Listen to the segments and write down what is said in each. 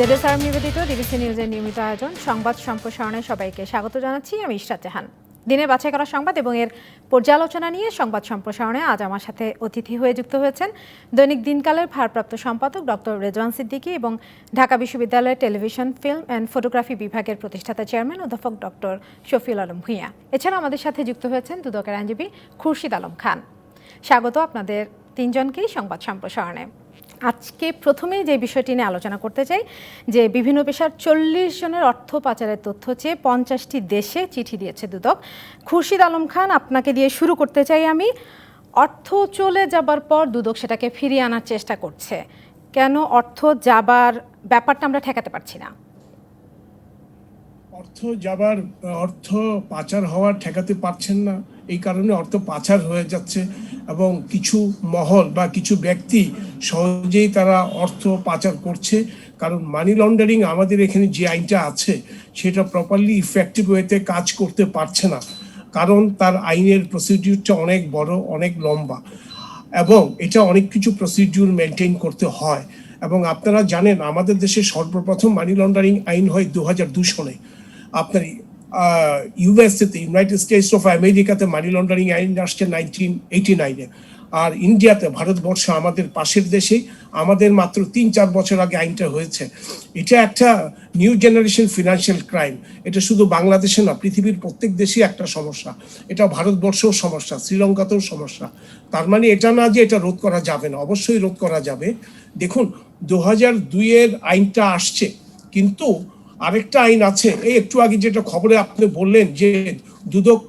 জেডএসআর নিবেদিত ডিবিসি নিউজের নিয়মিত আয়োজন সংবাদ সম্প্রসারণে সবাইকে স্বাগত জানাচ্ছি। আমি ইশরাত জাহান। দিনে বাছাই করা সংবাদ এবং এর পর্যালোচনা নিয়ে সংবাদ সম্প্রসারণে আজ আমার সাথে অতিথি হয়ে যুক্ত হয়েছেন দৈনিক দিনকালের ভারপ্রাপ্ত সম্পাদক ডক্টর রেজওয়ান সিদ্দিকী এবং ঢাকা বিশ্ববিদ্যালয়ের টেলিভিশন, ফিল্ম অ্যান্ড ফটোগ্রাফি বিভাগের প্রতিষ্ঠাতা চেয়ারম্যান অধ্যাপক ডক্টর শফিউল আলম ভূঁইয়া। এছাড়া আমাদের সাথে যুক্ত হয়েছেন দুদকের আইনজীবী খুরশিদ আলম খান। স্বাগত আপনাদের তিনজনকেই সংবাদ সম্প্রসারণে। আজকে প্রথমে যে বিষয়টি নিয়ে আলোচনা করতে চাই যে বিভিন্ন পেশার 40 জনের অর্থ পাচারের তথ্য চেয়ে 50টি দেশে চিঠি দিয়েছে দুদক। খুরশিদ আলম খান, আপনাকে দিয়ে শুরু করতে চাই আমি। অর্থ চলে যাবার পর দুদক সেটাকে ফিরিয়ে আনার চেষ্টা করছে, কেন অর্থ যাবার ব্যাপারটা আমরা ঠেকাতে পারছি না? অর্থ পাচার হওয়ার ঠেকাতে পারছেন না, এই কারণে অর্থ পাচার হয়ে যাচ্ছে এবং কিছু মহল বা কিছু ব্যক্তি সহজেই তারা অর্থ পাচার করছে। কারণ মানি লন্ডারিং আমাদের এখানে যে আইনটা আছে সেটা প্রপারলি ইফেক্টিভ ওয়েতে কাজ করতে পারছে না, কারণ তার আইনের প্রসিডিউরটা অনেক বড়, অনেক লম্বা এবং এটা অনেক কিছু প্রসিডিউর মেনটেন করতে হয়। এবং আপনারা জানেন আমাদের দেশে সর্বপ্রথম মানি লন্ডারিং আইন হয় 2002 সনে। আপনার ইউএসএতে, ইউনাইটেড স্টেটস অফ আমেরিকাতে মানি লন্ডারিং আইন আসছে 1989-এ, আর ইন্ডিয়াতে, ভারতবর্ষ আমাদের পাশের দেশে, আমাদের মাত্র 3-4 বছর আগে আইনটা হয়েছে। এটা একটা নিউ জেনারেশন ফিনান্সিয়াল ক্রাইম। এটা শুধু বাংলাদেশে না, পৃথিবীর প্রত্যেক দেশেই একটা সমস্যা। এটা ভারতবর্ষেও সমস্যা, শ্রীলঙ্কাতেও সমস্যা। তার মানে এটা না যে এটা রোধ করা যাবে না, অবশ্যই রোধ করা যাবে। দেখুন 2002-এর আইনটা আসছে, কিন্তু আরেকটা আইন আছে। এই একটু আগে যেটা খবরে আপনি বললেন যে দুদক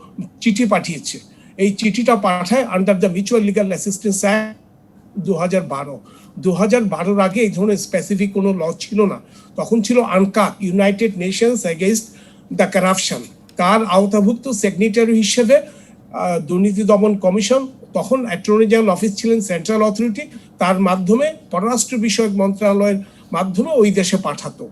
চিঠি পাঠিয়েছে, এই চিঠিটা পাঠায় under the mutual legal assistance act 2012 আগে এই ধরনের স্পেসিফিক কোনো ল ছিল না। তখন ছিল UNCAC, united nations against the corruption. তার আওতাভুক্ত সিগনেটারি হিসেবে দুর্নীতি দমন কমিশন, তখন অ্যাটর্নি জেনারেল অফিস ছিলেন সেন্ট্রাল অথরিটি, তার মাধ্যমে পররাষ্ট্র বিষয়ক মন্ত্রণালয়ের মাধ্যমে ওই দেশে পাঠাতো।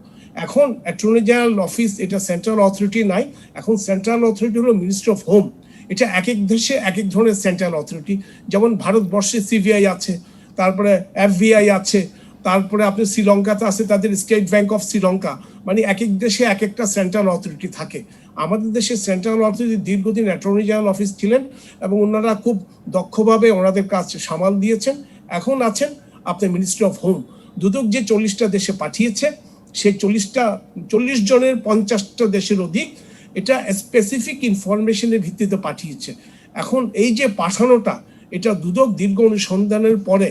এখন অ্যাটর্নি জেনারেল অফিস এটা সেন্ট্রাল অথরিটি নাই, এখন সেন্ট্রাল অথরিটি হলো মিনিস্ট্রি অফ হোম। এটা এক এক দেশে এক এক ধরনের সেন্ট্রাল অথরিটি। যেমন ভারতবর্ষে সিবিআই আছে, তারপরে এফবিআই আছে, তারপরে আপনি শ্রীলঙ্কাতে আছে তাদের স্টেট ব্যাংক অফ শ্রীলঙ্কা। মানে এক এক দেশে এক একটা সেন্ট্রাল অথরিটি থাকে। আমাদের দেশে সেন্ট্রাল অথরিটি দীর্ঘদিন অ্যাটর্নি জেনারেল অফিস ছিলেন এবং ওনারা খুব দক্ষভাবে ওনাদের কাজ সামাল দিয়েছেন। এখন আছেন আপনার মিনিস্ট্রি অফ হোম। দুদক যে 40টা দেশে পাঠিয়েছে, সেই 40 জনের 50টা দেশের অধিক এটা স্পেসিফিক ইনফরমেশনের ভিত্তিতে পাঠিয়েছে। এখন এই যে পাঠানোটা, এটা দুদক দীর্ঘ অনুসন্ধানের পরে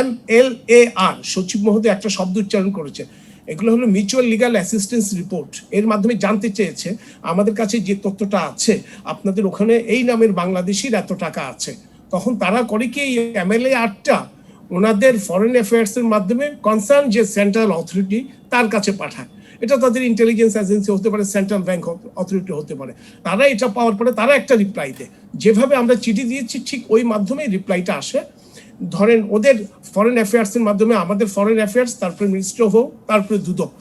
MLAR, সচিব মহোদয় একটা শব্দ উচ্চারণ করেছে, এগুলো হলো মিউচুয়াল লিগাল অ্যাসিস্ট্যান্স রিপোর্ট। এর মাধ্যমে জানতে চেয়েছে আমাদের কাছে যে তথ্যটা আছে, আপনাদের ওখানে এই নামের বাংলাদেশির এত টাকা আছে। তখন তারা করে কি, এই MLAR-টা ওনাদের ফরেন অ্যাফেয়ার্সের মাধ্যমে কনসার্ন যে সেন্ট্রাল অথরিটি তার কাছে পাঠায়। এটা তাদের ইন্টেলিজেন্স এজেন্সি হতে পারে, সেন্ট্রাল ব্যাংক অথরিটি হতে পারে। তারা এটা পাওয়ার পরে তারা একটা রিপ্লাই দেয়। যেভাবে আমরা চিঠি দিয়েছি ঠিক ওই মাধ্যমে রিপ্লাইটা আসে। ধরেন ওদের ফরেন অ্যাফেয়ার্সের মাধ্যমে আমাদের ফরেন অ্যাফেয়ার্স, তারপরে মিনিস্ট্রি অফ হোম, তারপরে দুদক।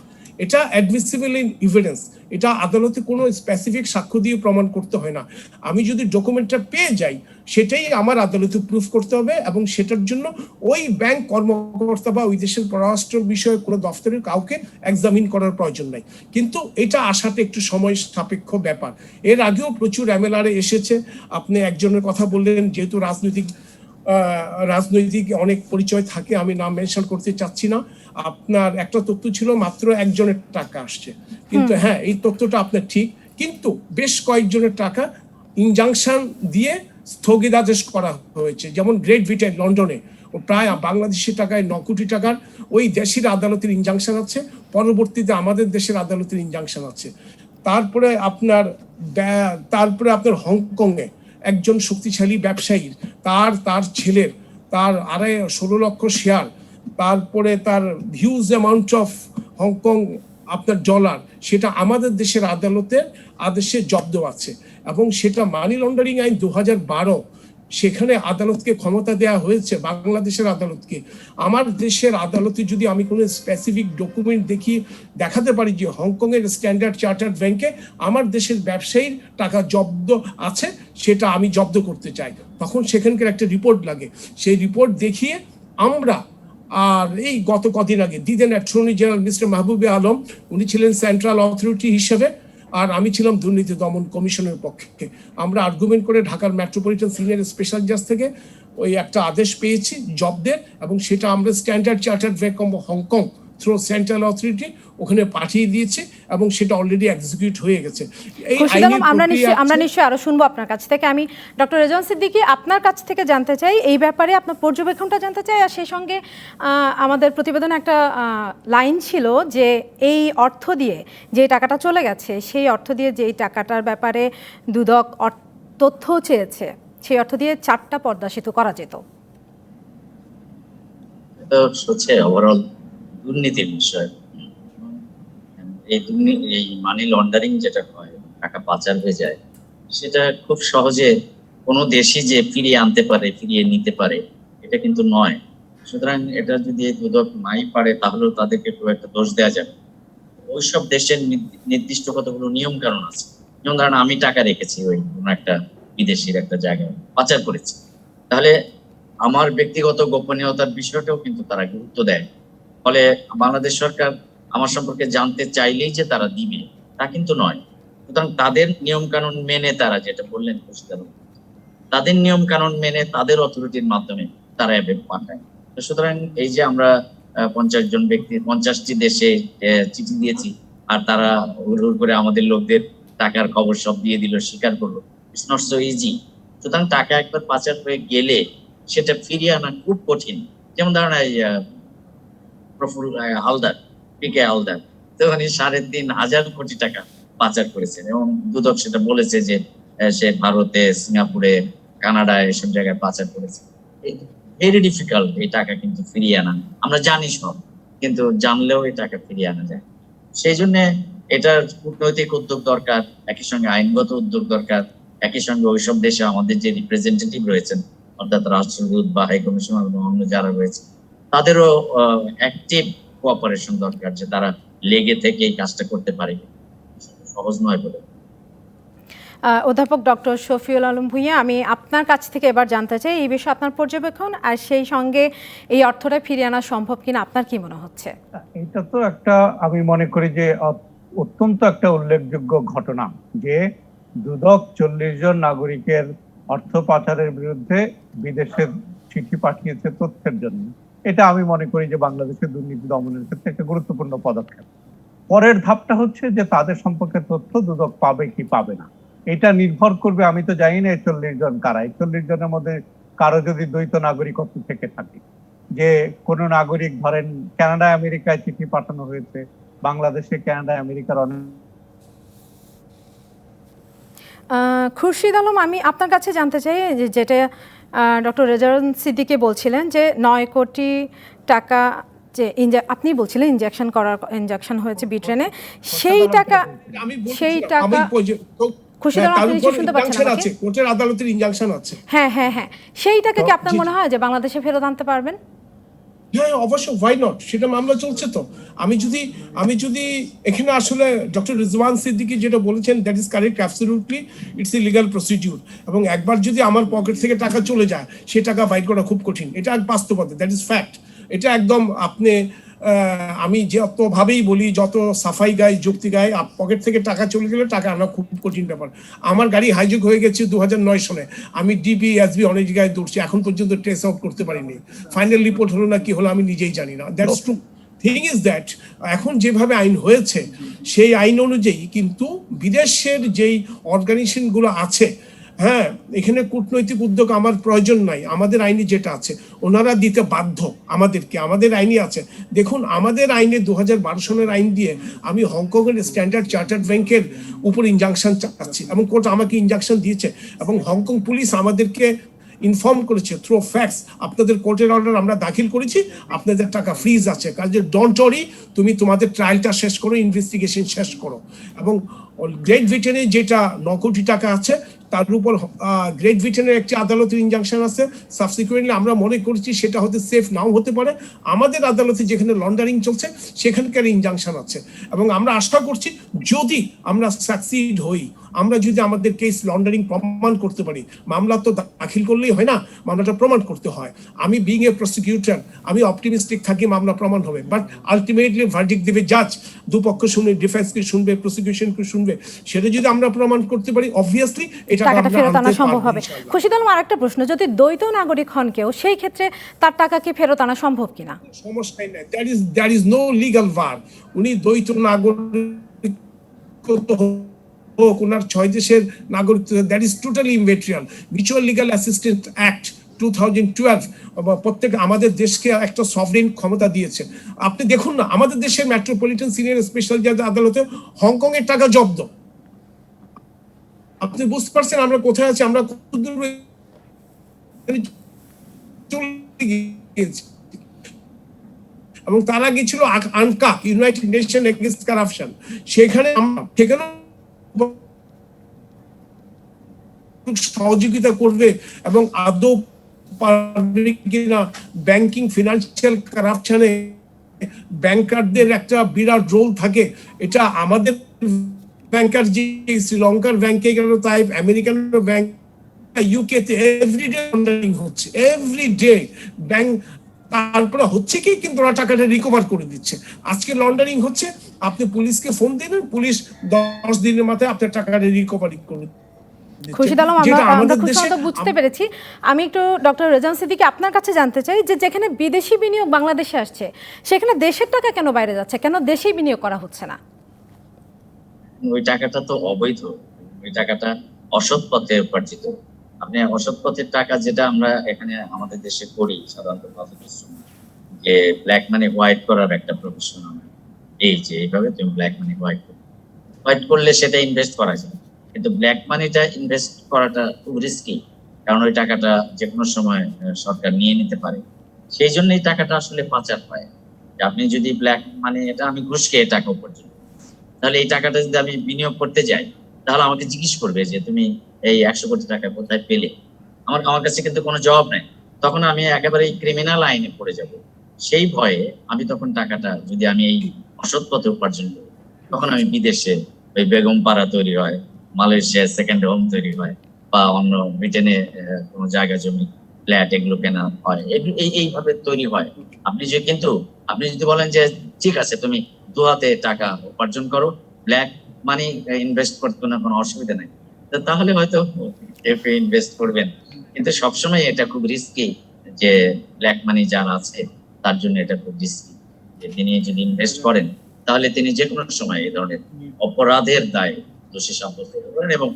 এটা অ্যাডমিসিবল ইন এভিডেন্স। এটা আদালতে কোনো স্পেসিফিক সাক্ষ্য দিয়ে প্রমাণ করতে হয় না। আমি যদি ডকুমেন্টটা পেয়ে যাই, সেটাই আমার আদালতে প্রুফ করতে হবে এবং সেটার জন্য ওই ব্যাংক কর্মকর্তা বা ওই দেশের পররাষ্ট্র বিষয়ে কোনো দফতরের কাউকে এক্সামিন করার প্রয়োজন নাই। কিন্তু এটা আসাতে একটু সময় সাপেক্ষ ব্যাপার। এর আগেও প্রচুর MLAR এসেছে। আপনি একজনের কথা বললেন, যেহেতু রাজনৈতিক অনেক পরিচয় থাকে, আমি নাম মেনশন করতে চাচ্ছি না। আপনার একটা তথ্য ছিল মাত্র একজনের টাকা আসছে, কিন্তু হ্যাঁ এই তথ্যটা আপনার ঠিক, কিন্তু বেশ কয়েকজনের টাকা ইনজাংশন দিয়ে স্থগিতাদেশ করা হয়েছে। যেমন গ্রেট ব্রিটেন, লন্ডনে প্রায় বাংলাদেশি টাকায় 9 কোটি টাকার ওই দেশের আদালতের ইনজাংশন আছে, পরবর্তীতে আমাদের দেশের আদালতের ইনজাংশন আছে। তারপরে আপনার হংকংয়ে একজন শক্তিশালী ব্যবসায়ীর তার ছেলের 16 লক্ষ শেয়ার, তারপরে তার হিউজ অ্যামাউন্ট অফ হংকং আপনার ডলার, সেটা আমাদের দেশের আদালতের আদেশে জব্দ আছে। এবং সেটা মানি লন্ডারিং আইন 2012, সেখানে আদালতকে ক্ষমতা দেওয়া হয়েছে, বাংলাদেশের আদালতকে। আমার দেশের আদালতে যদি আমি কোনো স্পেসিফিক ডকুমেন্ট দেখাতে পারি যে হংকংয়ের স্ট্যান্ডার্ড চার্টার্ড ব্যাংকে আমার দেশের ব্যবসায়ীর টাকা জব্দ আছে, সেটা আমি জব্দ করতে চাই, তখন সেখানকার একটা রিপোর্ট লাগে। সেই রিপোর্ট দেখিয়ে আমরা আর এই গত কদিন আগে দিদেন attorney general mister Mahbubey Alam, উনি ছিলেন সেন্ট্রাল অথরিটি হিসেবে, আর আমি ছিলাম দুর্নীতি দমন কমিশনের পক্ষে। আমরা আর্গুমেন্ট করে ঢাকার মেট্রোপলিটন সিনিয়র স্পেশাল জাজ থেকে ওই একটা আদেশ পেয়েছি জব্দের, এবং সেটা আমরা standard chartered bank of Hong Kong through central authority ওখানে পাঠিয়ে দিয়েছে, এবং সেটা অলরেডি এক্সিকিউট হয়ে গেছে। এই আমরা নিশ্চয়ই আরো শুনবো আপনার কাছ থেকে। আমি ডক্টর রেজওয়ান সিদ্দিকী আপনার কাছ থেকে জানতে চাই এই ব্যাপারে, আপনার পর্যবেক্ষণটা জানতে চাই। আর সেই সঙ্গে আমাদের প্রতিবেদনে একটা লাইন ছিল যে এই অর্থ দিয়ে যে টাকাটা চলে গেছে, সেই অর্থ দিয়ে যেই টাকাটার ব্যাপারে দুদক তথ্য চেয়েছে, সেই অর্থ দিয়ে 4টা পদ্মা সেতু করা যেত। এটা হচ্ছে ওভারঅল দুর্নীতির বিষয়। এই মানি লন্ডারিং যেটা হয়, টাকা পাচার হয়ে যায়, সেটা খুব সহজে কোনো দেশই যে ফিরিয়ে আনতে পারে, ফিরিয়ে নিতে পারে, এটা কিন্তু নয়। সুতরাং এটা যদি দুদক নাই পারে, তাহলেও তাদেরকে খুব একটা দোষ দেওয়া যাবে। ওইসব দেশের নির্দিষ্ট কতগুলো নিয়ম কানুন আছে। যেমন ধরেন আমি টাকা রেখেছি ওই কোনো একটা বিদেশির একটা জায়গায়, পাচার করেছি, তাহলে আমার ব্যক্তিগত গোপনীয়তার বিষয়টাও কিন্তু তারা গুরুত্ব দেয়। ফলে বাংলাদেশ সরকার আমার সম্পর্কে জানতে চাইলেই যে তারা দিবে তা কিন্তু নয়। সুতরাং তাদের নিয়ম কানুন মেনে, তারা যেটা বললেন তাদের নিয়ম কানুন মেনে তাদের অথরিটির মাধ্যমে তারা অ্যাপে পাঠায়। সুতরাং এই যে আমরা 50 জন ব্যক্তি 50টি দেশে চিঠি দিয়েছি, আর তারা হুড় করে আমাদের লোকদের টাকার খবর সব দিয়ে দিল, স্বীকার করলো, ইটস নট সো ইজি। সুতরাং টাকা একবার পাচার হয়ে গেলে সেটা ফিরিয়ে আনা খুব কঠিন। যেমন ধরেন প্রফুল হালদার, পিকে হালদার, তো উনি 3,500 কোটি টাকা পাচার করেছেন, এবং দুদক সেটা বলেছে যে সে ভারতে, সিঙ্গাপুরে, কানাডায় এসব জায়গায় পাচার করেছে। ভেরি ডিফিকাল্ট এই টাকা কিন্তু ফিরিয়ে আনা। আমরা জানি সব, কিন্তু জানলেও এই টাকা ফিরিয়ে আনা যায়। সেই জন্য এটার কূটনৈতিক উদ্যোগ দরকার, একই সঙ্গে আইনগত উদ্যোগ দরকার, একই সঙ্গে ওইসব দেশে আমাদের যে রিপ্রেজেন্টেটিভ রয়েছেন, অর্থাৎ রাষ্ট্রদূত বা হাই কমিশনার বা অন্য যারা রয়েছে, তাদেরও অ্যাক্টিভ কোঅপারেশন দরকার, যে তারা লেগে থেকে এই কাজটা করতে পারে। সহজ নয় বলে। অধ্যাপক ডক্টর শফিউল আলম ভূঁইয়া, আমি আপনার কাছ থেকে এবার জানতে চাই এই বিষয়ে আপনার পর্যবেক্ষণ, আর সেই সঙ্গে এই অর্থটা ফিরিয়ে আনা সম্ভব কিনা আপনার কি মনে হচ্ছে? এটা তো একটা, আমি মনে করি যে অত্যন্ত একটা উল্লেখযোগ্য ঘটনা যে দুদক 40 জন নাগরিকের অর্থ পাচারের বিরুদ্ধে বিদেশের চিঠি পাঠিয়েছে তথ্যের জন্য। এটা আমি মনে করি যে বাংলাদেশের দুর্নীতি দমনের ক্ষেত্রে একটা গুরুত্বপূর্ণ পদক্ষেপ। পরের ধাপটা হচ্ছে যে তাদের সম্পর্কে তথ্য দুদক পাবে কি পাবে না, এটা নির্ভর করবে। আমি তো জানি না 40 জন কারা। 40 জনের মধ্যে কারো যদি দ্বৈত নাগরিকত্ব থেকে থাকে, যে কোন নাগরিক ধরেন কানাডা আমেরিকায় চিঠি পাঠানো হয়েছে, বাংলাদেশে কানাডা আমেরিকার অনেক। খুরশিদ আলম, আমি আপনার কাছে জানতে চাই যে যেটা ডক্টর রেজওয়ান সিদ্দিকী বলছিলেন যে 9 কোটি টাকা যে আপনি বলছিলেন ইনজেকশন হয়েছে বিট্রেনে, সেই টাকা খুরশিদ আলম, আপনি শুনতে পাচ্ছেন আমাকে? কোর্টের আদালতের ইনজাংশন আছে। হ্যাঁ, সেই টাকা কি আপনার মনে হয় যে বাংলাদেশে ফেরত আনতে পারবেন? হ্যাঁ, অবশ্যই, হোয়াই নট। সেটা মামলা চলছে তো। আমি যদি এখানে আসলে ডক্টর রিজওয়ান সিদ্দিকী যেটা বলেছেন, that is correct, absolutely it's a legal procedure. এবং একবার যদি আমার পকেট থেকে টাকা চলে যায়, সে টাকা বাইর করা খুব কঠিন। এটা বাস্তবতা, দ্যাট ইজ ফ্যাক্ট। এটা একদম আমি যতভাবেই বলি, যত সাফাই গায়ে, যুক্তি গায়ে, পকেট থেকে টাকা চলে গেলে টাকা আনা খুব কঠিন ব্যাপার। আমার গাড়ি হাইজ্যাক হয়ে গেছে 2009 সালে। আমি ডিবি, এসবি অনেক জায়গায় দৌড়ছি, এখন পর্যন্ত ট্রেস আউট করতে পারিনি। ফাইনাল রিপোর্ট হলো না কি হলো আমি নিজেই জানি না। That's true. Thing is that এখন যেভাবে আইন হয়েছে, সেই আইন অনুযায়ী কিন্তু বিদেশের যেই অর্গানাইজেশনগুলো আছে, হ্যাঁ, এখানে কূটনৈতিক উদ্যোগ আমার প্রয়োজন নাই। আমাদের আইনে যেটা আছে ওনারা দিতে বাধ্য আমাদেরকে, আমাদের আইনে আছে। দেখুন, আমাদের আইনে 2012 সালের আইন দিয়ে আমি হংকংয়ের স্ট্যান্ডার্ড চার্টার্ড ব্যাংকের উপর ইনজাংশন চাচ্ছি, এবং কোর্ট আমাকে ইনজাংশন দিয়েছে, এবং হংকং পুলিশ আমাদেরকে ইনফর্ম করেছে থ্রু ফ্যাক্স, আপনাদের কোর্টের অর্ডার আমরা দাখিল করেছি, আপনাদের টাকা ফ্রিজ আছে, কাজে ডোন্ট ওয়ারি, তুমি তোমাদের ট্রায়ালটা শেষ করো, ইনভেস্টিগেশন শেষ করো। এবং গ্রেট ব্রিটেনে যেটা 9 কোটি টাকা আছে, তার উপর গ্রেট ব্রিটেনের একটি আদালতের ইনজাংশন আছে। সাবসিকুয়েন্টলি আমরা মনে করছি সেটা হতে সেফ নাও হতে পারে। আমাদের আদালতে যেখানে লন্ডারিং চলছে সেখানকার ইনজাংশন আছে, এবং আমরা আশা করছি যদি আমরা সাকসিড হই, আমরা যদি আমাদের কেস লন্ডারিং প্রমাণ করতে পারি, মামলা তো দাখিল করলেই হয় না, মামলাটা প্রমাণ করতে হয়। আমি বিং এ প্রসিকিউটর, আমি অপটিমিস্টিক থাকি মামলা প্রমাণ হবে, বাট আলটিমেটলি ভার্ডিক্ট দেবে জাজ, দুপক্ষ শুনবে, ডিফেন্সকে শুনবে, প্রসিকিউশনকে শুনবে। সেটা যদি আমরা প্রমাণ করতে পারি, অবভিয়াসলি এটা টাকাটা ফেরত আনা সম্ভব হবে। খুরশিদ আলম, আরেকটা প্রশ্ন, যদি দ্বৈত নাগরিক হন কেউ, সেই ক্ষেত্রে তার টাকা কি ফেরত আনা সম্ভব কিনা? সমস্যাই নাই, দ্যাট ইজ নো লিগাল ভার। উনি দ্বৈত নাগরিক হোক, ওনার 6 দেশের নাগরিক, that is totally immaterial. Mutual legal assistance act 2012 প্রত্যেক আমাদের দেশকে একটা সভরেন ক্ষমতা দিয়েছে। আপনি দেখুন না, আমাদের দেশের মেট্রোপলিটন সিনিয়র স্পেশাল জাজ আদালতে হংকং এর টাকা জব্দ। আপনি বুঝতে পারছেন আমরা কোথায় আছি, আমরা এবং তার আগে ছিল UNCAC, United nation against corruption. সেখানে সহযোগিতা করবে এবং আদৌ পারবে কিনা ব্যাংকিং ফিনান্সিয়াল কারাপশনে ব্যাংকারদের একটা বিরাট রোল থাকে। এটা আমাদের ব্যাংকার যে শ্রীলঙ্কার ব্যাংকে গেল, তাই আমেরিকান ব্যাংক, ইউকে তে এভরিডে লন্ডারিং হচ্ছে, এভরিডে ব্যাংক। তারপরে হচ্ছে কি, কিন্তু ওরা টাকাটা রিকভার করে দিচ্ছে। আজকে লন্ডারিং হচ্ছে, আপনি পুলিশকে ফোন দিলেন, পুলিশ 10 দিনের মাথায় আপনার টাকাটা রিকভারি করে। খুরশিদ আলম, আমরা খুব সহজে বুঝতে পেরেছি। আমি একটু ডক্টর রেজান সিদ্দিকী আপনার কাছে জানতে চাই যে যেখানে বিদেশি বিনিয়োগ বাংলাদেশে আসছে, সেখানে দেশের টাকা কেন বাইরে যাচ্ছে, কেন দেশেই বিনিয়োগ করা হচ্ছে না? ওই টাকাটা তো অবৈধ, ওই টাকাটা অসৎ পথে উপার্জিত। আপনি অসৎ পথের টাকা যেটা আমরা এখানে আমাদের দেশে করি সাধারণত, যে ব্ল্যাক মানি হোয়াইট করার একটা প্রফেশন, এই যে এইভাবে তুমি ব্ল্যাক মানি হোয়াইট করলে সেটা ইনভেস্ট করা যায়, কিন্তু ব্ল্যাক মানিটা ইনভেস্ট করাটা খুব রিস্কি, কারণ ওই টাকাটা যে কোনো সময় সরকার নিয়ে নিতে পারে। সেই জন্য এই টাকাটা আসলে পাচার হয়। আপনি যদি ব্ল্যাক মানি, এটা আমি ঘুষ খেয়ে টাকা উপার্জন, তাহলে এই টাকাটা যদি আমি বিনিয়োগ করতে যাই, তাহলে আমাকে জিজ্ঞেস করবে যে তুমি এই 100 কোটি টাকা কোথায় পেলে। আমার কাছে কিন্তু কোনো জবাব নেই, তখন আমি একেবারে ক্রিমিনাল আইনে পড়ে যাব। সেই ভয়ে আমি তখন টাকাটা, যদি আমি এই অসৎ পথে উপার্জন করি, তখন আমি বিদেশে ওই বেগম পাড়া তৈরি হয়, মালয়েশিয়ায় সেকেন্ড হোম তৈরি হয়, বা অন্য ব্রিটেনে কোনো জায়গা জমি ফ্ল্যাট এগুলো কেনা হয়, এইভাবে তৈরি হয়। কিন্তু আপনি যদি বলেন যে ঠিক আছে তুমি দুহাতে টাকা উপার্জন করো, ব্ল্যাক মানি ইনভেস্ট করতে কোনো অসুবিধা নেই, তাহলে হয়তো ইনভেস্ট করবেন। কিন্তু সবসময় এটা খুব রিস্কি, যে ব্ল্যাক মানি যার আছে তার জন্য এটা খুব রিস্কি, যে তিনি যদি ইনভেস্ট করেন তাহলে তিনি যে কোনো সময় এই ধরনের অপরাধের দায়ে দোষী সাব্যস্ত হতে পারেন, এবং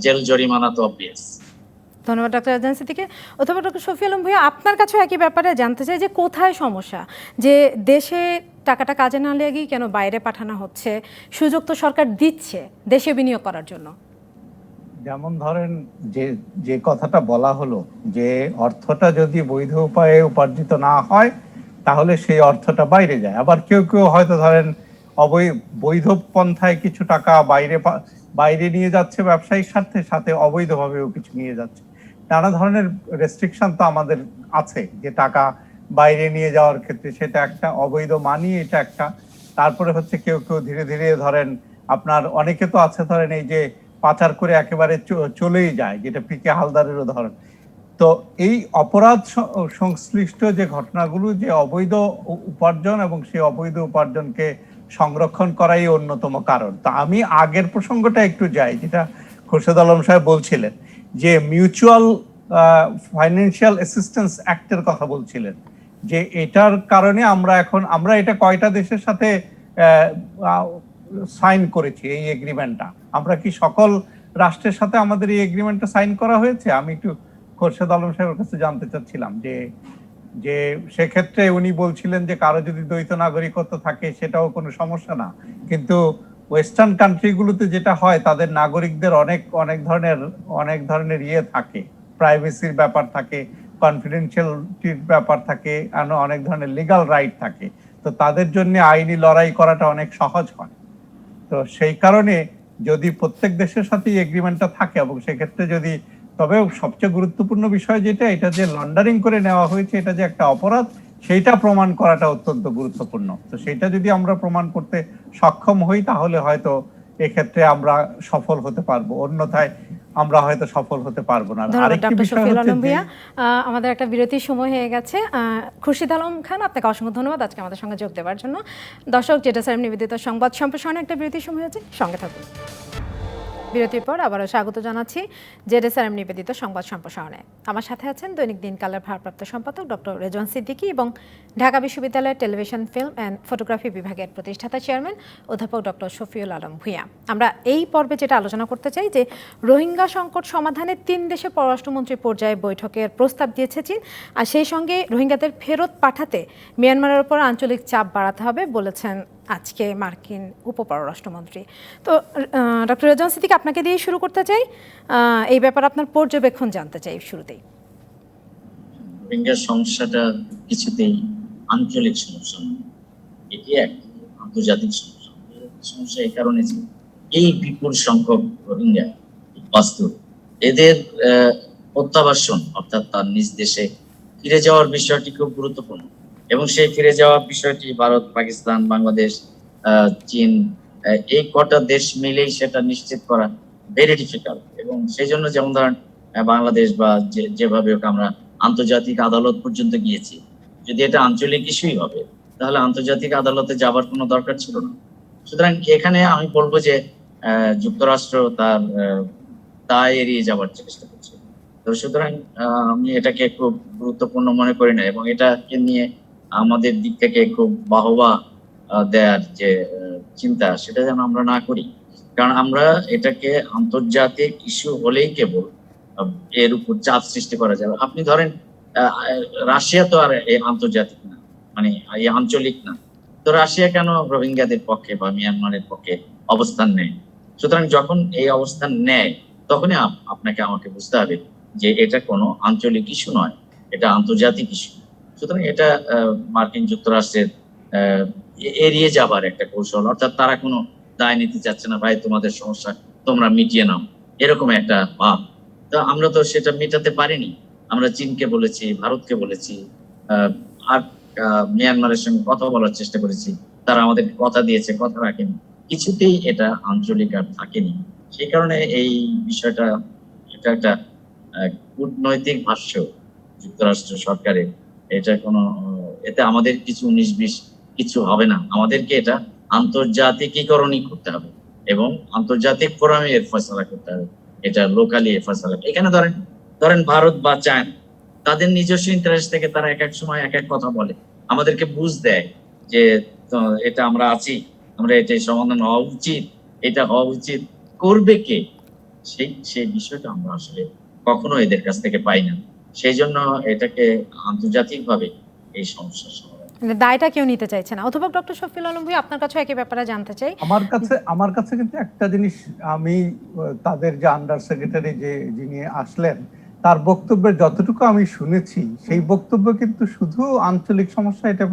জেল জরিমানা তো অবভিয়াস। ধন্যবাদ ডক্টর রেজান সিদ্দিকী। অথবা ডক্টর শফি আলম ভাইয়া, আপনার কাছেও একই ব্যাপারে জানতে চাই যে কোথায় সমস্যা, যে দেশে টাকাটা কাজে না লেগেই কেন বাইরে পাঠানো হচ্ছে? সুযোগ তো সরকার দিচ্ছে দেশে বিনিয়োগ করার জন্য। যেমন ধরেন যে কথাটা বলা হলো, যে অর্থটা যদি বৈধ উপায়ে উপার্জিত না হয় তাহলে সেই অর্থটা বাইরে যায়। আবার কেউ কেউ হয়তো ধরেন বৈধ পন্থায় কিছু টাকা বাইরে নিয়ে যাচ্ছে ব্যবসায়িক স্বার্থে, সাথে অবৈধভাবেও কিছু নিয়ে যাচ্ছে। নানা ধরনের রেস্ট্রিকশন তো আমাদের আছে, যে টাকা বাইরে নিয়ে যাওয়ার ক্ষেত্রে সেটা একটা, অবৈধ মানি এটা একটা। তারপরে হচ্ছে কেউ কেউ ধীরে ধীরে ধরেন আপনার অনেকে তো আছে ধরেন এই যে পাচার করে একেবারে চলেই যায়, যেটা পিকে হালদারের উদাহরণ। তো এই অপরাধ সংশ্লিষ্ট যে ঘটনাগুলো, যে অবৈধ উপার্জন এবং সেই অবৈধ উপার্জনকে সংরক্ষণ করাই অন্যতম কারণ। তা আমি আগের প্রসঙ্গটা একটু যাই, যেটা খোরশেদ আলম সাহেব বলছিলেন, যে মিউচুয়াল ফাইন্যান্সিয়াল অ্যাসিস্ট্যান্স অ্যাক্টের কথা বলছিলেন, যে এটার কারণে আমরা এটা কয়টা দেশের সাথে সাইন করেছি এই এগ্রিমেন্টটা? আমরা কি সকল রাষ্ট্রের সাথে আমাদের এই এগ্রিমেন্টটা সাইন করা হয়েছে? আমি একটু খোরশেদ আলম সাহেবের কাছে জানতে চাচ্ছিলাম যে সেক্ষেত্রে উনি বলছিলেন যে কারো যদি দ্বৈত নাগরিকত্ব থাকে সেটাও কোনো সমস্যা না, কিন্তু ওয়েস্টার্ন কান্ট্রিগুলোতে যেটা হয়, তাদের নাগরিকদের অনেক ধরনের ইয়ে থাকে, প্রাইভেসির ব্যাপার থাকে, কনফিডেন্সিয়ালিটির ব্যাপার থাকে, অনেক ধরনের লিগাল রাইট থাকে। তো তাদের জন্য আইনি লড়াই করাটা অনেক সহজ হয়। তো সেই কারণে যদি প্রত্যেক দেশের সাথে এগ্রিমেন্টটা থাকে, এবং সেক্ষেত্রে যদি, তবে সবচেয়ে গুরুত্বপূর্ণ বিষয় যেটা, এটা যে লন্ডারিং করে নেওয়া হয়েছে, এটা যে একটা অপরাধ, সেইটা প্রমাণ করাটা অত্যন্ত গুরুত্বপূর্ণ। তো সেটা যদি আমরা প্রমাণ করতে সক্ষম হই, তাহলে হয়তো এক্ষেত্রে আমরা সফল হতে পারবো, অন্যথায় আমরা হয়তো সফল হতে পারবো না। ধন্যবাদ আরেকটি ডক্টর বিষয় শফিউল হচ্ছে আলম যে ভূঁইয়া। আমাদের একটা বিরতির সময় হয়ে গেছে। খুরশিদ আলম খান, আপনাকে অসংখ্য ধন্যবাদ আজকে আমাদের সঙ্গে যোগ দেওয়ার জন্য। দর্শক, জেডএসআরএম নিবেদিত সংবাদ সম্প্রসারণে একটা বিরতির সময় হয়েছে, সঙ্গে থাকুন। বিরতির পর আবারও স্বাগত জানাচ্ছি জেডএসআরএম নিবেদিত সংবাদ সম্প্রসারণে। আমার সাথে আছেন দৈনিক দিনকালের ভারপ্রাপ্ত সম্পাদক ডক্টর রেজওয়ান সিদ্দিকী এবং ঢাকা বিশ্ববিদ্যালয়ের টেলিভিশন, ফিল্ম অ্যান্ড ফটোগ্রাফি বিভাগের প্রতিষ্ঠাতা চেয়ারম্যান অধ্যাপক ডক্টর শফিউল আলম ভূঁইয়া। আমরা এই পর্বে যেটা আলোচনা করতে চাই যে রোহিঙ্গা সংকট সমাধানে 3 দেশের পররাষ্ট্রমন্ত্রী পর্যায়ে বৈঠকের প্রস্তাব দিয়েছে চীন, আর সেই সঙ্গে রোহিঙ্গাদের ফেরত পাঠাতে মিয়ানমারের উপর আঞ্চলিক চাপ বাড়াতে হবে বলেছেন আজকে মার্কিন উপপররাষ্ট্রমন্ত্রী। তো ডক্টর রেজওয়ান সিদ্দিকী, আপনাকে দিয়ে শুরু করতে চাই, এই ব্যাপারে আপনার পর্যবেক্ষণ জানতে চাই শুরুতেই। রোহিঙ্গা সমস্যাটা কিছুতেই আঞ্চলিক সমস্যা নয়, এটি এক আন্তর্জাতিক সমস্যা। সমস্যা এই কারণে যে এই বিপুল সংখ্যক রোহিঙ্গা বাস্তব, এদের প্রত্যাবাসন অর্থাৎ তার নিজ দেশে ফিরে যাওয়ার বিষয়টি খুব গুরুত্বপূর্ণ, এবং সেই ফিরে যাওয়ার বিষয়টি ভারত, পাকিস্তান, বাংলাদেশ, চীন, এই কটা দেশ মিলেই সেটা নিশ্চিত করা ভেরি ডিফিকাল্ট। এবং সেই জন্য যেমন ধরেন বাংলাদেশ বা যেভাবে হোক আমরা আন্তর্জাতিক আদালত পর্যন্ত গিয়েছি। যদি এটা আঞ্চলিক ইস্যুই হবে তাহলে আন্তর্জাতিক আদালতে যাবার কোনো দরকার ছিল না। সুতরাং এখানে আমি বলবো যে যুক্তরাষ্ট্র তার দায় এড়িয়ে যাবার চেষ্টা করছে। তো সুতরাং আমি এটাকে খুব গুরুত্বপূর্ণ মনে করি না, এবং এটাকে নিয়ে আমাদের দিক থেকে খুব বাহবা দেওয়ার যে চিন্তা, সেটা যেন আমরা না করি। কারণ আমরা এটাকে আন্তর্জাতিক ইস্যু হলেই কেবল এর উপর চাপ সৃষ্টি করা যাবে। আপনি ধরেন রাশিয়া তো আর আন্তর্জাতিক না, মানে এই আঞ্চলিক না। তো রাশিয়া কেন রোহিঙ্গাদের পক্ষে বা মিয়ানমারের পক্ষে অবস্থান নেয়? সুতরাং যখন এই অবস্থান নেয় তখনই আপনাকে আমাকে বুঝতে হবে যে এটা কোনো আঞ্চলিক ইস্যু নয়, এটা আন্তর্জাতিক ইস্যু। সুতরাং এটা মার্কিন যুক্তরাষ্ট্রের এড়িয়ে যাবার একটা কৌশল, অর্থাৎ তারা কোনো দায় নিতে চাচ্ছে না, ভাই তোমাদের সমস্যা তোমরা মিটিয়ে নাও, এরকম একটা ভাব। তো আমরা তো সেটা মেটাতে পারিনি। আমরা চীনকে বলেছি, ভারতকে বলেছি, আর মিয়ানমারের সঙ্গে কথা বলার চেষ্টা করেছি, তারা আমাদের কথা দিয়েছে, কথা রাখেনি। কিছুতেই এটা আঞ্চলিক আর থাকেনি। সেই কারণে এই বিষয়টা, এটা একটা কূটনৈতিক ভাষ্য যুক্তরাষ্ট্র সরকারের। এটা কোনো, এতে আমাদের কিছু 19-20 কিছু হবে না। আমাদেরকে এটা আন্তর্জাতিকীকরণই করতে হবে এবং আন্তর্জাতিক ফোরামে এর ফয়সালা করতে হবে, এটা লোকালি এর ফয়সালা। এখানে ধরেন ভারত বা চায়না, তাদের নিজস্ব ইন্টারেস্ট থেকে তারা এক এক সময় এক এক কথা বলে, আমাদেরকে বুঝ দেয় যে এটা আমরা আছি, আমরা এটাই সমাধান হওয়া উচিত, এটা হওয়া উচিত, করবে কে? সেই বিষয়টা আমরা আসলে কখনো এদের কাছ থেকে পাই না। সেই জন্য এটাকে আন্তর্জাতিকভাবে এই সমস্যার সমাধান, দায়টা কেউ নিতে চাইছে না। অথবা ডক্টর শফিউল আলম ভূঁইয়া, আপনার কাছে একই ব্যাপারে জানতে চাই। আমার কাছে কিন্তু একটা জিনিস, আমি তাদের যে আন্ডার সেক্রেটারি যিনি আসলেন, তার বক্তব্যের যতটুকু আমি শুনেছি, সেই বক্তব্য কিন্তু শুধু আঞ্চলিক সমস্যা এটা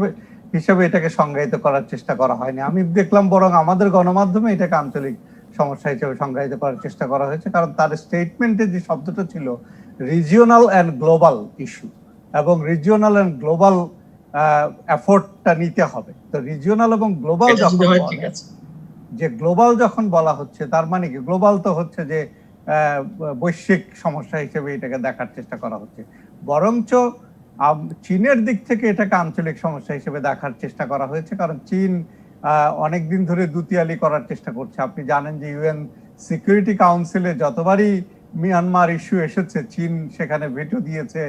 হিসাবে এটাকে সংজ্ঞায়িত করার চেষ্টা করা হয়নি। আমি দেখলাম বরং আমাদের গণমাধ্যমে এটাকে আঞ্চলিক সমস্যা হিসেবে সংজ্ঞায়িত করার চেষ্টা করা হয়েছে। কারণ তার স্টেটমেন্টে যে শব্দটা ছিল রিজিওনাল অ্যান্ড গ্লোবাল ইস্যু, এবং রিজিওনাল অ্যান্ড গ্লোবাল এফোর্টটা নিতে হবে। তো রিজিওনাল এবং গ্লোবাল যখন বলা হচ্ছে, তার মানে কি গ্লোবাল তো হচ্ছে যে বৈশ্বিক সমস্যা হিসেবে এটাকে দেখার চেষ্টা করা হচ্ছে, বরঞ্চ চীনের দিক থেকে এটাকে আঞ্চলিক সমস্যা হিসেবে দেখার চেষ্টা করা হয়েছে। কারণ চীন অনেকদিন ধরে দুতিয়ালি করার চেষ্টা করছে। আপনি জানেন যে ইউএন সিকিউরিটি কাউন্সিলে যতবারই মিয়ানমার ইস্যু এসেছে, চীন সেখানে ভেটো দিয়েছে,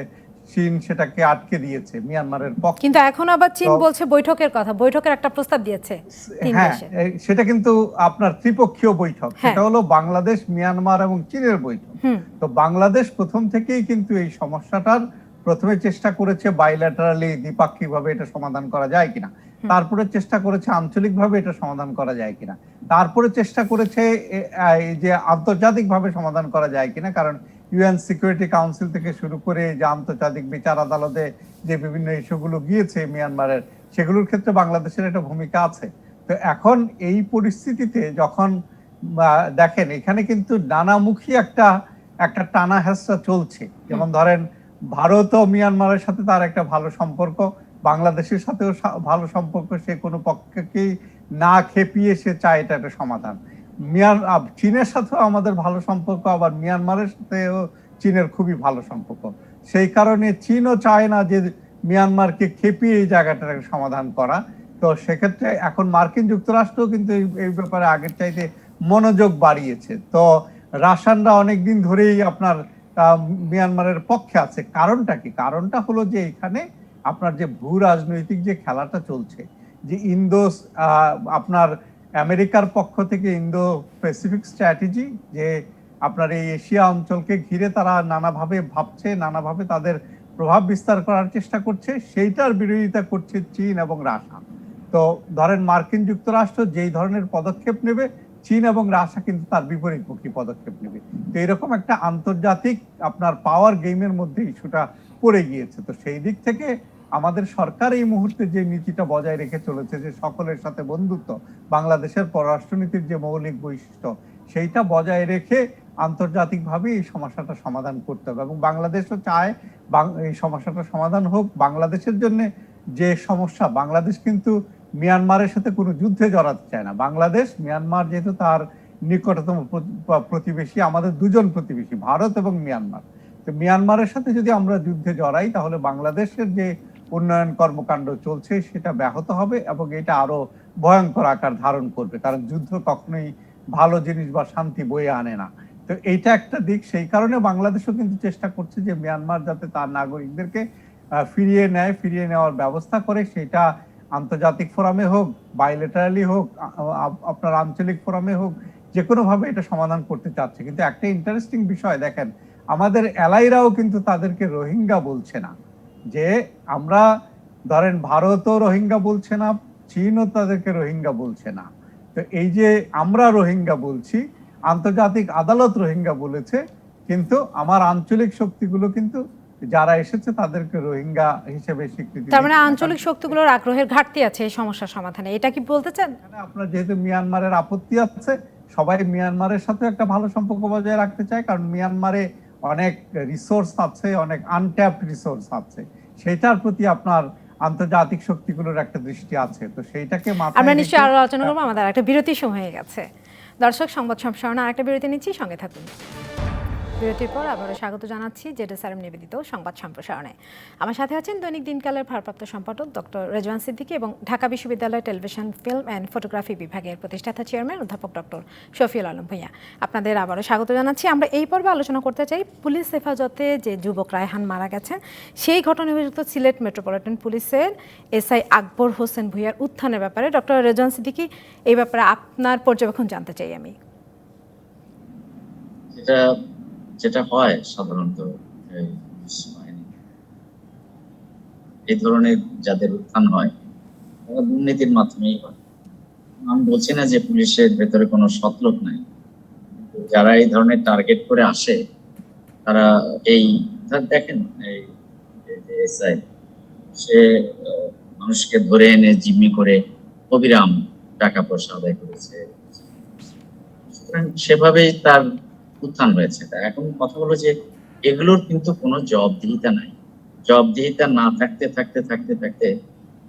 চীন সেটাকে আটকে দিয়েছে মিয়ানমারের পক্ষে। কিন্তু এখন আবার চীন বলছে বৈঠকের কথা, বৈঠকের একটা প্রস্তাব দিয়েছে। হ্যাঁ, সেটা কিন্তু আপনার ত্রিপক্ষীয় বৈঠক, সেটা হলো বাংলাদেশ, মিয়ানমার এবং চীনের বৈঠক। তো বাংলাদেশ প্রথম থেকেই কিন্তু এই সমস্যাটার প্রথমে চেষ্টা করেছে বাইল্যাটারালি, দ্বিপাক্ষিক ভাবে এটা সমাধান করা যায় কিনা, তারপরে চেষ্টা করেছে আঞ্চলিক ভাবে এটা সমাধান করা যায় কিনা, তারপরে চেষ্টা করেছে যে আন্তর্জাতিক ভাবে সমাধান করা যায় কিনা। কারণ ইউএন সিকিউরিটি কাউন্সিল থেকে শুরু করে যে আন্তর্জাতিক বিচার আদালতে যে বিভিন্ন ইস্যুগুলো গিয়েছে মিয়ানমারের, সেগুলোর ক্ষেত্রে বাংলাদেশের একটা ভূমিকা আছে। তো এখন এই পরিস্থিতিতে যখন দেখেন এখানে কিন্তু নানামুখী একটা টানা হেঁচড়া চলছে। যেমন ধরেন ভারত ও মিয়ানমারের সাথে তার একটা ভালো সম্পর্ক, বাংলাদেশের সাথেও ভালো সম্পর্ক, সে কোনো পক্ষকেই না খেপিয়ে সে চায় এটা একটা সমাধান। চীনের সাথেও আমাদের ভালো সম্পর্ক, আবার মিয়ানমারের সাথেও চীনের খুবই ভালো সম্পর্ক। সেই কারণে চীনও চায় না যে মিয়ানমারকে খেপিয়ে এই জায়গাটার সমাধান করা। তো সেক্ষেত্রে এখন মার্কিন যুক্তরাষ্ট্র কিন্তু এই ব্যাপারে আগের চাইতে মনোযোগ বাড়িয়েছে। তো রাশিয়ানরা অনেকদিন ধরেই আপনার মিয়ানমারের পক্ষে আছে। কারণটা কি? কারণটা হলো যে এখানে আপনার যে ভূ রাজনৈতিক যে খেলাটা চলছে, যে আপনার আমেরিকার পক্ষ থেকে ইন্দো প্যাসিফিক স্ট্র্যাটেজি, যে আপনার এই এশিয়া অঞ্চলকে ঘিরে তারা নানাভাবে ভাবছে, নানাভাবে তাদের প্রভাব বিস্তার করার চেষ্টা করছে, সেইটার বিরোধিতা করছে চীন এবং রাশিয়া। তো ধরেন মার্কিন যুক্তরাষ্ট্র যেই ধরনের পদক্ষেপ নেবে, চীন এবং রাশিয়া কিন্তু তার বিপরীতমুখী পদক্ষেপ নেবে। তো এরকম একটা আন্তর্জাতিক আপনার পাওয়ার গেমের মধ্যে ইস্যুটা পড়ে গিয়েছে। তো সেই দিক থেকে আমাদের সরকার এই মুহূর্তে যে নীতিটা বজায় রেখে চলেছে, যে সকলের সাথে বন্ধুত্ব, বাংলাদেশের পররাষ্ট্রনীতির যে মৌলিক বৈশিষ্ট্য, সেইটা বজায় রেখে আন্তর্জাতিকভাবে এই সমস্যাটা সমাধান করতে হবে। এবং বাংলাদেশও চায় এই সমস্যাটা সমাধান হোক। বাংলাদেশের জন্য যে সমস্যা, বাংলাদেশ কিন্তু মিয়ানমারের সাথে কোনো যুদ্ধে জড়াতে চায় না। বাংলাদেশ, মিয়ানমার যেহেতু তার নিকটতম প্রতিবেশী, আমাদের দুজন প্রতিবেশী, ভারত এবং মিয়ানমার। তো মিয়ানমারের সাথে যদি আমরা যুদ্ধে জড়াই, তাহলে বাংলাদেশের যে উন্নয়ন কর্মকাণ্ড চলছে সেটা ব্যাহত হবে এবং এটা আরো ভয়ঙ্কর আকার ধারণ করবে। কারণ যুদ্ধ কখনোই ভালো জিনিস বা শান্তি বয়ে আনে না। তো এইটা একটা দিক। সেই কারণে বাংলাদেশও কিন্তু চেষ্টা করছে যে মিয়ানমার যাতে তার নাগরিকদেরকে ফিরিয়ে নেওয়ার ব্যবস্থা করে, সেটা আন্তর্জাতিক ফোরামে হোক, বাইলেটারালি হোক, আপনার আঞ্চলিক ফোরামে হোক, যে কোনো ভাবে এটা সমাধান করতে চাচ্ছে। কিন্তু একটা ইন্টারেস্টিং বিষয় দেখেন, আমাদের এলাইরাও কিন্তু তাদেরকে রোহিঙ্গা বলছে না। যে আমরা ধরেন ভারতও রোহিঙ্গা বলছে না, চীনও তাদেরকে রোহিঙ্গা বলছে না। তো এই যে আমরা রোহিঙ্গা বলছি, আন্তর্জাতিক আদালত রোহিঙ্গা বলেছে, কিন্তু আমার আঞ্চলিক শক্তিগুলো কিন্তু যারা এসেছে তাদেরকে রোহিঙ্গা হিসেবে স্বীকৃতি। তার মানে আঞ্চলিক শক্তিগুলোর আগ্রহের ঘাটতি আছে এই সমস্যা সমাধানে, এটা কি বলতে চান? আপনার যেহেতু মিয়ানমারের আপত্তি আছে, সবাই মিয়ানমারের সাথে একটা ভালো সম্পর্ক বজায় রাখতে চায়, কারণ মিয়ানমারে অনেক রিসোর্স আছে, অনেক আনট্যাপড রিসোর্স আছে, সেটার প্রতি আপনার আন্তর্জাতিক শক্তিগুলোর একটা দৃষ্টি আছে। তো সেইটাকে আমরা নিশ্চয়ই আরো আলোচনা করবো, আমাদের একটা বিরতির সময় হয়ে গেছে। দর্শক, সংবাদ সম্প্রসারণে আরেকটা বিরতি নিচ্ছি, সঙ্গে থাকুন। বিরতির পর আবারও স্বাগত জানাচ্ছি জেডএসআরএম নিবেদিত সংবাদ সম্প্রসারণে। আমার সাথে আছেন দৈনিক দিনকালের ভারপ্রাপ্ত সম্পাদক ডক্টর রেজওয়ান সিদ্দিকী এবং ঢাকা বিশ্ববিদ্যালয় টেলিভিশন, ফিল্ম অ্যান্ড ফটোগ্রাফি বিভাগের প্রতিষ্ঠাতা চেয়ারম্যান অধ্যাপক ডক্টর শফিউল আলম ভূঁইয়া। আপনাদের আবারও স্বাগত জানাচ্ছি। আমরা এই পর্বে আলোচনা করতে চাই পুলিশ হেফাজতে যে যুবক রায়হান মারা গেছেন, সেই ঘটনায় অভিযুক্ত সিলেট মেট্রোপলিটন পুলিশের এসআই আকবর হোসেন ভূঁইয়ার উত্থানের ব্যাপারে। ডক্টর রেজওয়ান সিদ্দিকী, এই ব্যাপারে আপনার পর্যবেক্ষণ জানতে চাই আমি। যেটা হয় সাধারণত এই ধরনের যাদের উত্থান হয় তারা দুর্নীতির মাধ্যমেই হয়। আমি বলছি না যে পুলিশের ভেতরে কোনো সৎলোক নাই, যারা এই ধরনের টার্গেট করে আসে তারা দেখেন এই এসআই, সে মানুষকে ধরে এনে জিম্মি করে অবিরাম টাকা পয়সা আদায় করেছে, সুতরাং সেভাবেই তার উত্থান হয়েছে। এখন কথা হলো যে এগুলোর কিন্তু কোনো জবাবদিহিতা নাই। জবাবদিহিতা না থাকতে থাকতে থাকতে থাকতে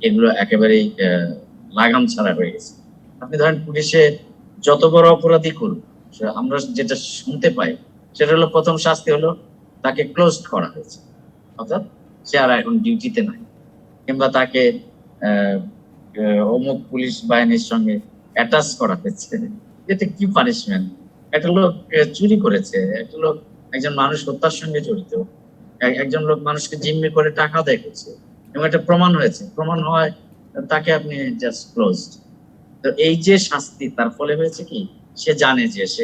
এগুলো একেবারেই লাগাম ছাড়া হয়ে গেছে। আপনি ধরেন পুলিশে যত বড় অপরাধী করুক, আমরা যেটা শুনতে পাই সেটা হলো প্রথম শাস্তি হলো তাকে ক্লোজ করা হয়েছে, অর্থাৎ সে আর এখন ডিউটিতে নাই, কিংবা তাকে অমুক পুলিশ বাহিনীর সঙ্গে অ্যাটাচ করা হয়েছে। এতে কি পানিশমেন্ট? একটা লোক চুরি করেছে, একটা লোক একজন মানুষ হত্যার সঙ্গে জড়িত, একজন লোক মানুষকে জিম্মি করে টাকা আদায় করছে এবং এটা প্রমাণ হয়েছে, প্রমাণ হয় তাকে আপনি জাস্ট ক্লোজড। তো এই যে শাস্তি, তার ফলে হয়েছে কি, সে জানে যে সে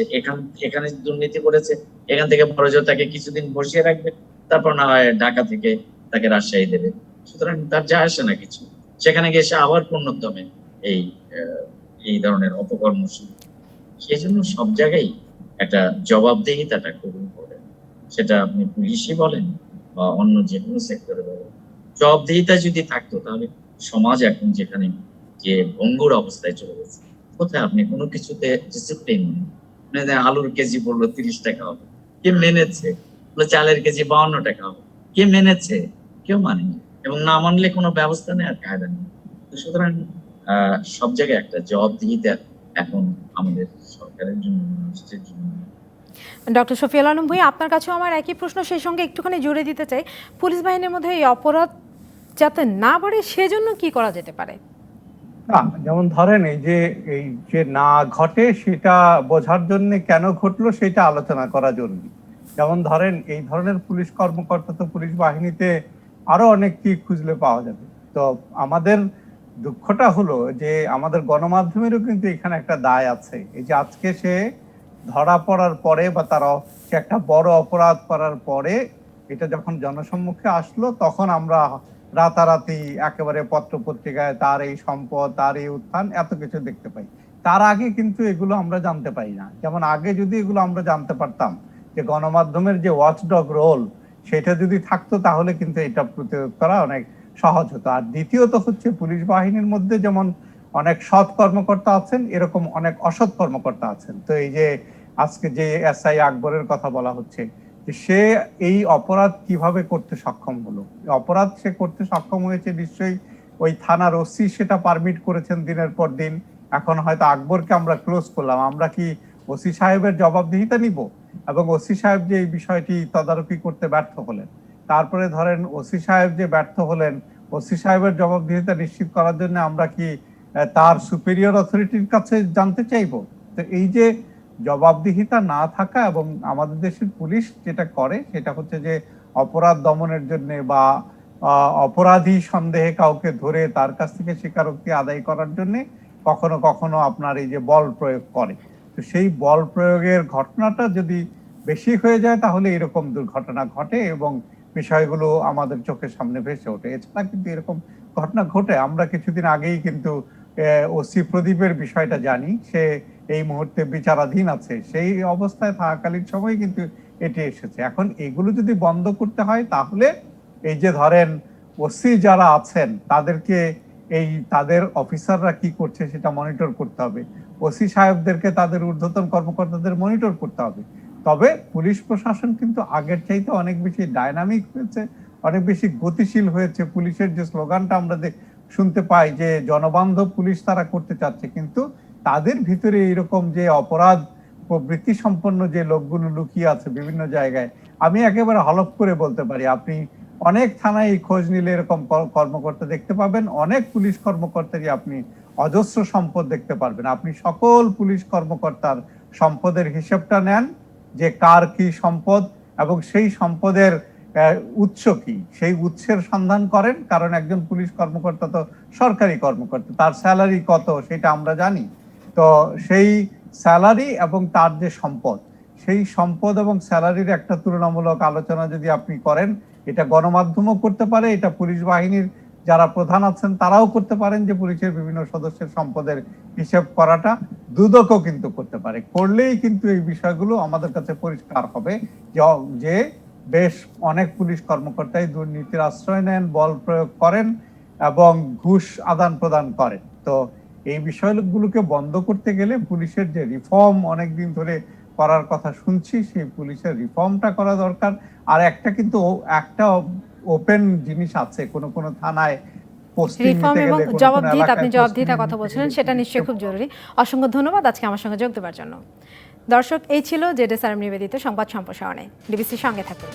এখানে দুর্নীতি করেছে, এখান থেকে বড়জোর তাকে কিছুদিন বসিয়ে রাখবে, তারপর না হয় ঢাকা থেকে তাকে রাজশাহী দেবে। সুতরাং তার যা আসে না কিছু, সেখানে গিয়ে সে আবার পূর্ণোদ্যমে এই ধরনের অপকর্ম শুরু। সেই জন্য সব জায়গায় একটা জবাবদিহিতাটা খুব ইম্পর্টেন্ট। সেটা আপনি পুলিশই বলেন বা অন্য যে কোনো সেক্টরে বলেন, জবাবদিহিতা যদি থাকতো তাহলে সমাজ এখন যেখানে যে ভঙ্গুর অবস্থায় চলে গেছে, কোথায় আপনি কোনো কিছুতে ডিসিপ্লিন নেই। আলুর কেজি বললো 30 টাকা হবে, কে মেনেছে? চালের কেজি 52 টাকা হবে, কে মেনেছে? কেউ মানেনি, এবং না মানলে কোনো ব্যবস্থা নেই আর কায়দা নেই। সুতরাং সব জায়গায় একটা জবাবদিহিতা এখন আমাদের সরকারের জন্য, মানুষের জন্য। ডক্টর শফিউল আলম ভূঁইয়া, আপনার কাছেও আমার একই প্রশ্ন, সেই সঙ্গে একটুখানি জুড়ে দিতে চাই, পুলিশ বাহিনীর মধ্যে এই অপরাধ যাতে না বাড়ে সেজন্য কি করা যেতে পারে? না, যেমন ধরেন এই যে না ঘটে সেটা বোঝার জন্য কেন ঘটলো সেটা আলোচনা করা জরুরি। যেমন ধরেন এই ধরনের পুলিশ কর্মকর্তা তো পুলিশ বাহিনীতে আরো অনেক কি খুঁজলে পাওয়া যাবে। তো আমাদের দুঃখটা হলো যে আমাদের গণমাধ্যমেরও কিন্তু এখানে একটা দায় আছে। এই যে আজকে সে ধরা পড়ার পরে বা সে একটা বড় অপরাধ করার পরে এটা যখন জনসম্মুখে আসলো, তখন আমরা রাতারাতি একেবারে পত্র পত্রিকায় তার এই সম্পদ, তার এই উত্থান, এত কিছু দেখতে পাই। তার আগে কিন্তু এগুলো আমরা জানতে পারি না। যেমন আগে যদি এগুলো আমরা জানতে পারতাম, যে গণমাধ্যমের যে ওয়াচডগ রোল সেটা যদি থাকতো, তাহলে কিন্তু এটা প্রতিরোধ করা অনেক সহজ হতো। আর দ্বিতীয়ত হচ্ছে, পুলিশ বাহিনীর মধ্যে যেমন অনেক সৎ কর্মকর্তা আছেন, এরকম অনেক অসৎ কর্মকর্তা আছেন। তো এই যে আজকে যে এসআই আকবরের কথা বলা হচ্ছে, সে এই অপরাধ কিভাবে করতে সক্ষম হলো? অপরাধ সে করতে সক্ষম হয়েছে নিশ্চয়ই ওই থানার ওসি সেটা পারমিট করেছেন দিনের পর দিন। এখন হয়তো আকবরকে আমরা ক্লোজ করলাম, আমরা কি ওসি সাহেবের জবাবদিহিতা নিব? এবং ওসি সাহেব যে এই বিষয়টি তদারকি করতে ব্যর্থ হলেন, তারপরে ধরেন ওসি সাহেব যে ব্যর্থ হলেন, ওসি সাহেবের জবাবদিহিতা নিশ্চিত করার জন্য আমরা কি তার সুপিরিয়র অথরিটির কাছে জানতে চাইবো? তো এই যে জবাবদিহিতা না থাকা, এবং আমাদের দেশের পুলিশ যেটা করে সেটা হচ্ছে যে অপরাধ দমনের জন্য বা অপরাধী সন্দেহে কাউকে ধরে তার কাছ থেকে স্বীকারোক্তি আদায় করার জন্য কখনো কখনো আপনার এই যে বল প্রয়োগ করে। তো সেই বল প্রয়োগের ঘটনাটা যদি বেশি হয়ে যায়, তাহলে এরকম দুর্ঘটনা ঘটে এবং বিষয়গুলো আমাদের চোখের সামনে ভেসে ওঠে। এছাড়া কিন্তু এরকম ঘটনা ঘটে। আমরা কিছুদিন আগেই কিন্তু ওসি প্রদীপের বিষয়টা জানি, সে এই মুহূর্তে বিচারাধীন আছে। সেই অবস্থায় থাকাকালীন সময় কিন্তু এটি এসেছে। এখন এগুলো যদি বন্ধ করতে হয়, তাহলে এই যে ধরেন ওসি যারা আছেন তাদেরকে তাদের অফিসাররা কি করছে সেটা মনিটর করতে হবে। ওসি সাহেবদেরকে তাদের ঊর্ধ্বতন কর্মকর্তাদের মনিটর করতে হবে। তবে পুলিশ প্রশাসন কিন্তু আগের চাইতে অনেক বেশি ডায়নামিক হয়েছে, অনেক বেশি গতিশীল হয়েছে। পুলিশের যে স্লোগানটা আমরা শুনতে পাই যে জনবান্ধব পুলিশ তারা করতে চাচ্ছে, কিন্তু তাদের ভিতরে এরকম যে অপরাধ প্রবৃত্তি সম্পন্ন যে লোকগুলো লুকিয়ে আছে বিভিন্ন জায়গায়, আমি একেবারে হলফ করে বলতে পারি, আপনি অনেক থানায় খোঁজ নিলে এরকম কর্মকর্তা দেখতে পাবেন। অনেক পুলিশ কর্মকর্তারই আপনি অজস্র সম্পদ দেখতে পারবেন। আপনি সকল পুলিশ কর্মকর্তার সম্পদের হিসেবটা নেন, যে কার কি সম্পদ এবং সেই সম্পদের উৎস কি, সেই উৎসের সন্ধান করেন। কারণ একজন পুলিশ কর্মকর্তা তো সরকারি কর্মকর্তা, তার স্যালারি কত সেটা আমরা জানি। তো সেই স্যালারি এবং তার যে সম্পদ, সেই সম্পদ এবং স্যালারির একটা তুলনামূলক আলোচনা যদি আপনি করেন, এটা গণমাধ্যমও করতে পারে, এটা পুলিশ বাহিনীর যারা প্রধান আছেন তারাও করতে পারেন, যে পুলিশের বিভিন্ন সদস্যের সম্পদের হিসেব করাটা দুদকও কিন্তু করতে পারে। করলেই কিন্তু এই বিষয়গুলো আমাদের কাছে পরিষ্কার হবে যে বেশ অনেক পুলিশ কর্মকর্তাই দুর্নীতির আশ্রয় নেন, বল প্রয়োগ করেন এবং ঘুষ আদান প্রদান করেন। তো এই বিষয়গুলোকে বন্ধ করতে গেলে পুলিশের যে রিফর্ম অনেকদিন ধরে করার কথা শুনছি, সেই পুলিশের রিফর্মটা করা দরকার। আর একটা ওপেন জিনিস আছে, কোন কোন থানায় রিফর্ম এবং জবাবদিহিতা, আপনি জবাবদিহিতার কথা বলছিলেন, সেটা নিশ্চয়ই খুব জরুরি। অসংখ্য ধন্যবাদ আজকে আমার সঙ্গে যোগ দেওয়ার জন্য। দর্শক, এই ছিল জেডএসআরএম নিবেদিত সংবাদ সম্প্রসারণে। ডিবিসির সঙ্গে থাকুন।